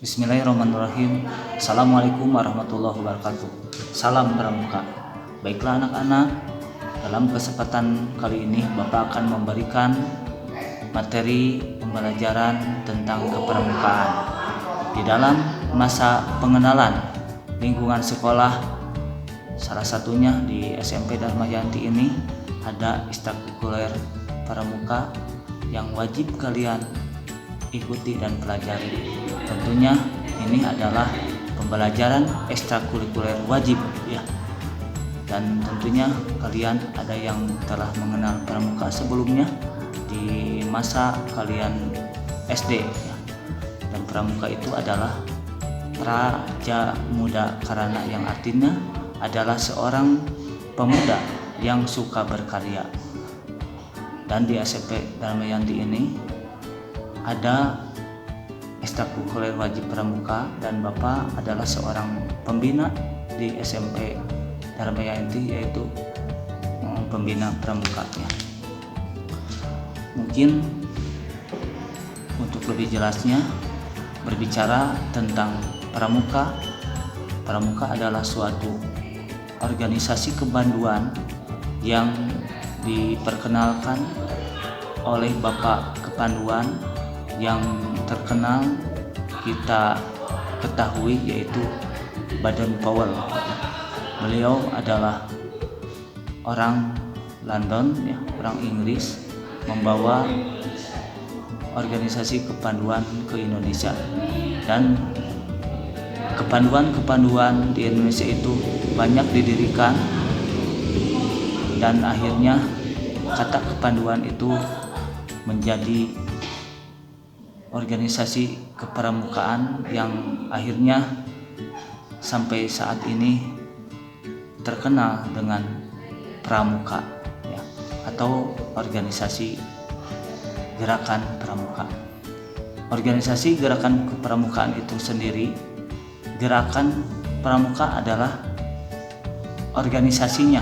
Bismillahirrahmanirrahim. Assalamualaikum warahmatullahi wabarakatuh. Salam pramuka. Baiklah anak-anak, dalam kesempatan kali ini Bapak akan memberikan materi pembelajaran tentang kepramukaan. Di dalam masa pengenalan lingkungan sekolah, salah satunya di SMP Dharma Yanti ini ada ekstrakurikuler pramuka yang wajib kalian ikuti dan pelajari. Tentunya ini adalah pembelajaran ekstrakurikuler wajib ya. Dan tentunya kalian ada yang telah mengenal pramuka sebelumnya di masa kalian SD ya. Dan pramuka itu adalah praja muda, karena yang artinya adalah seorang pemuda yang suka berkarya. Dan di SMP Dharma Yanti ini ada ekstrakurikuler wajib pramuka, dan Bapak adalah seorang pembina di SMP Dharma Yanti, yaitu pembina pramuka ya. Mungkin untuk lebih jelasnya berbicara tentang pramuka. Pramuka adalah suatu organisasi kepanduan yang diperkenalkan oleh Bapak Kepanduan yang terkenal kita ketahui, yaitu Baden Powell. Beliau adalah orang London ya, orang Inggris, membawa organisasi kepanduan ke Indonesia. Dan kepanduan-kepanduan di Indonesia itu banyak didirikan, dan akhirnya kata kepanduan itu menjadi organisasi kepramukaan yang akhirnya sampai saat ini terkenal dengan pramuka ya, atau organisasi gerakan pramuka. Organisasi gerakan kepramukaan itu sendiri, gerakan pramuka adalah organisasinya,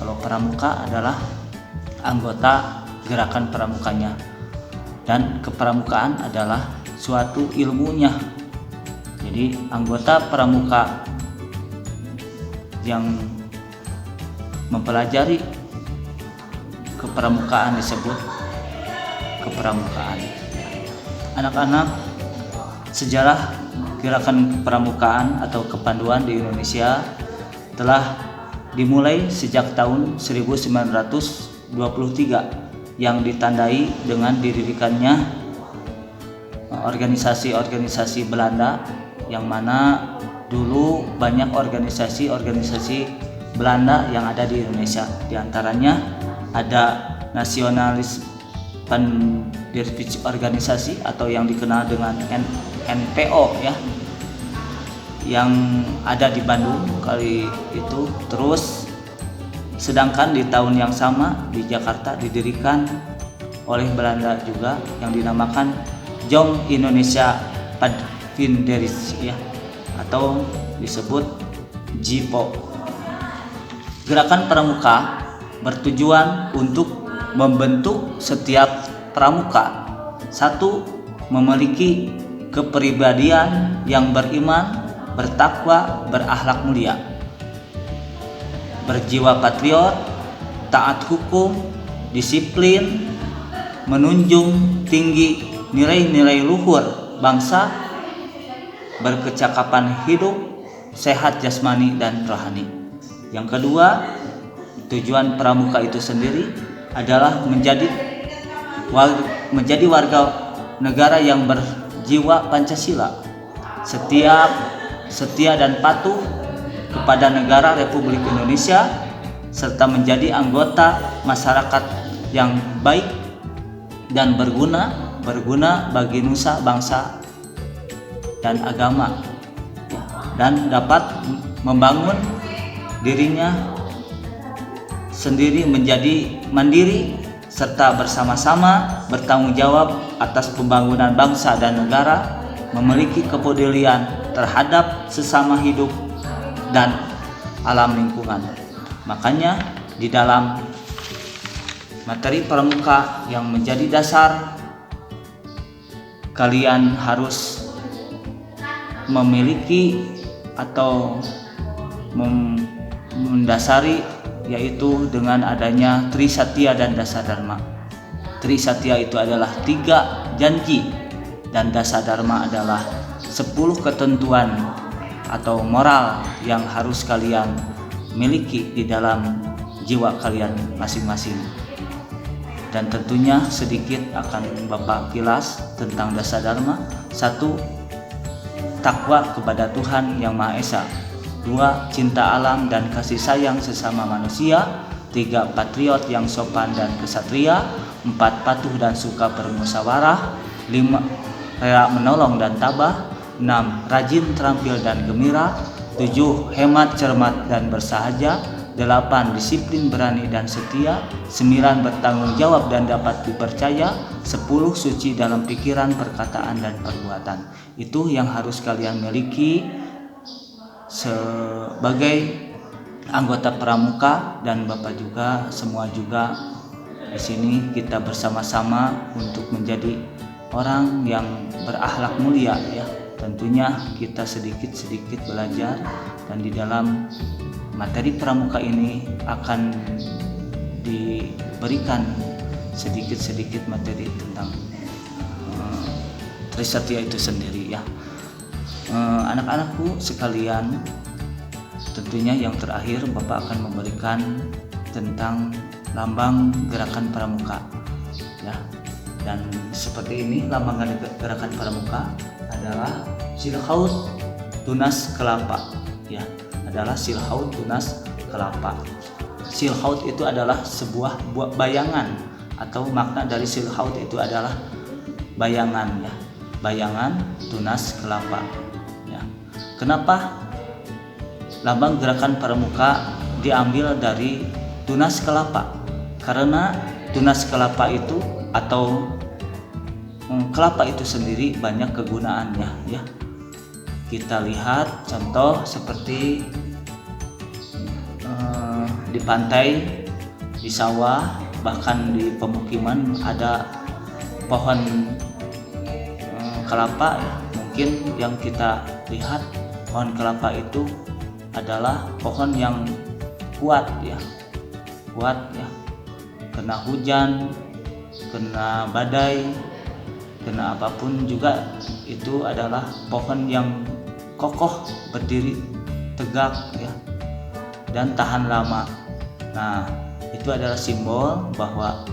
kalau pramuka adalah anggota gerakan pramukanya, dan kepramukaan adalah suatu ilmunya. Jadi anggota pramuka yang mempelajari kepramukaan disebut kepramukaan. Anak-anak, sejarah gerakan kepramukaan atau kepanduan di Indonesia telah dimulai sejak tahun 1923 yang ditandai dengan didirikannya organisasi-organisasi Belanda, yang mana dulu banyak organisasi-organisasi Belanda yang ada di Indonesia. Di antaranya ada Nasionalis Pandirbij Organisasi atau yang dikenal dengan NPO ya, yang ada di Bandung kali itu. Terus sedangkan di tahun yang sama di Jakarta didirikan oleh Belanda juga yang dinamakan Jong Indonesia Padvinderis ya, atau disebut JIPO. Gerakan pramuka bertujuan untuk membentuk setiap pramuka satu memiliki kepribadian yang beriman, bertakwa, berakhlak mulia, berjiwa patriot, taat hukum, disiplin, menunjung tinggi nilai-nilai luhur bangsa, berkecakapan hidup, sehat jasmani dan rohani. Yang kedua, tujuan pramuka itu sendiri adalah menjadi warga negara yang berjiwa Pancasila, setia dan patuh kepada negara Republik Indonesia, serta menjadi anggota masyarakat yang baik dan berguna bagi nusa bangsa dan agama, dan dapat membangun dirinya sendiri menjadi mandiri serta bersama-sama bertanggung jawab atas pembangunan bangsa dan negara, memiliki kepedulian terhadap sesama hidup dan alam lingkungan. Makanya di dalam materi pramuka yang menjadi dasar kalian harus memiliki atau mendasari, yaitu dengan adanya Trisatya dan Dasadharma. Trisatya itu adalah 3 janji, dan Dasadharma adalah 10 ketentuan atau moral yang harus kalian miliki di dalam jiwa kalian masing-masing. Dan tentunya sedikit akan Bapak kilas tentang Dasadharma. 1. Takwa kepada Tuhan Yang Maha Esa. 2. Cinta alam dan kasih sayang sesama manusia. 3. Patriot yang sopan dan kesatria. 4. Patuh dan suka bermusyawarah. 5. Rela menolong dan tabah. 6. Rajin, terampil dan gembira. 7. Hemat, cermat dan bersahaja. 8. Disiplin, berani dan setia. 9. Bertanggung jawab dan dapat dipercaya. 10. Suci dalam pikiran, perkataan dan perbuatan. Itu yang harus kalian miliki sebagai anggota pramuka, dan Bapak juga semua juga di sini kita bersama-sama untuk menjadi orang yang berakhlak mulia ya. Tentunya kita sedikit-sedikit belajar, dan di dalam materi pramuka ini akan diberikan sedikit-sedikit materi tentang Trisatya itu sendiri ya. Anak-anakku sekalian, tentunya yang terakhir Bapak akan memberikan tentang lambang gerakan pramuka ya. Dan seperti ini lambang gerakan pramuka adalah silhaut tunas kelapa ya. Adalah silhaut tunas kelapa. Silhaut itu adalah sebuah bayangan, atau makna dari silhaut itu adalah bayangan ya. Bayangan tunas kelapa ya. Kenapa lambang gerakan pramuka diambil dari tunas kelapa? Karena tunas kelapa itu atau kelapa itu sendiri banyak kegunaannya ya. Kita lihat contoh seperti di pantai, di sawah, bahkan di pemukiman ada pohon kelapa ya. Mungkin yang kita lihat pohon kelapa itu adalah pohon yang kuat ya. Kena hujan, kena badai, kena apapun juga, itu adalah pohon yang kokoh, berdiri tegak ya, dan tahan lama. Nah, itu adalah simbol bahwa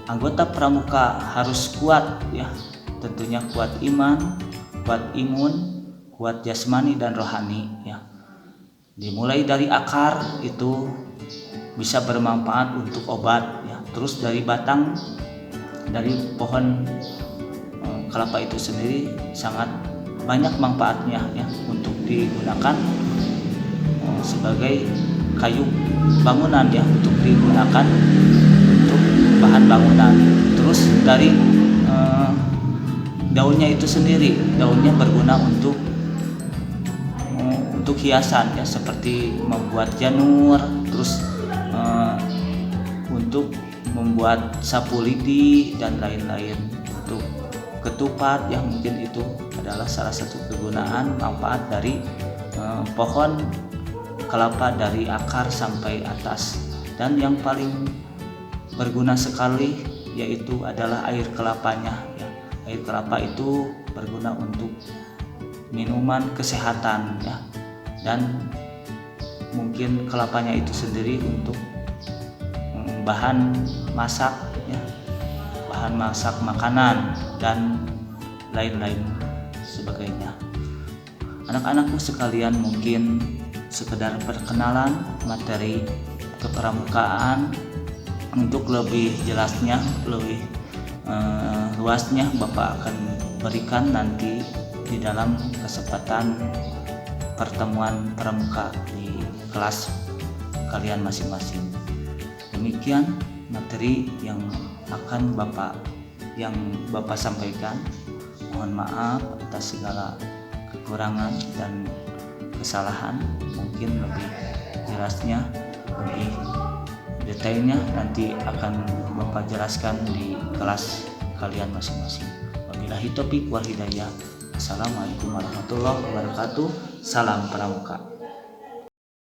anggota pramuka harus kuat ya. Tentunya kuat iman, kuat imun, kuat jasmani dan rohani ya. Dimulai dari akar itu bisa bermanfaat untuk obat ya. Terus dari batang, dari pohon kelapa itu sendiri sangat banyak manfaatnya ya, untuk digunakan sebagai kayu bangunan ya, untuk digunakan untuk bahan bangunan. Terus dari daunnya itu sendiri, daunnya berguna untuk hiasan ya, seperti membuat janur, terus untuk membuat sapu lidi dan lain-lain, untuk ketupat ya. Mungkin itu adalah salah satu kegunaan manfaat dari pohon kelapa dari akar sampai atas. Dan yang paling berguna sekali yaitu adalah air kelapanya ya. Air kelapa itu berguna untuk minuman kesehatan ya, dan mungkin kelapanya itu sendiri untuk bahan masak ya, bahan masak makanan dan lain-lain sebagainya. Anak-anakku sekalian, mungkin sekedar perkenalan materi kepramukaan. Untuk lebih jelasnya, lebih luasnya Bapak akan berikan nanti di dalam kesempatan pertemuan pramuka di kelas kalian masing-masing. Demikian materi yang akan Bapak sampaikan. Mohon maaf atas segala kekurangan dan kesalahan. Mungkin lebih jelasnya, lebih detailnya nanti akan Bapak jelaskan di kelas kalian masing-masing. Wabillahi taufiq wal hidayah. Assalamualaikum warahmatullahi wabarakatuh. Salam Pramuka.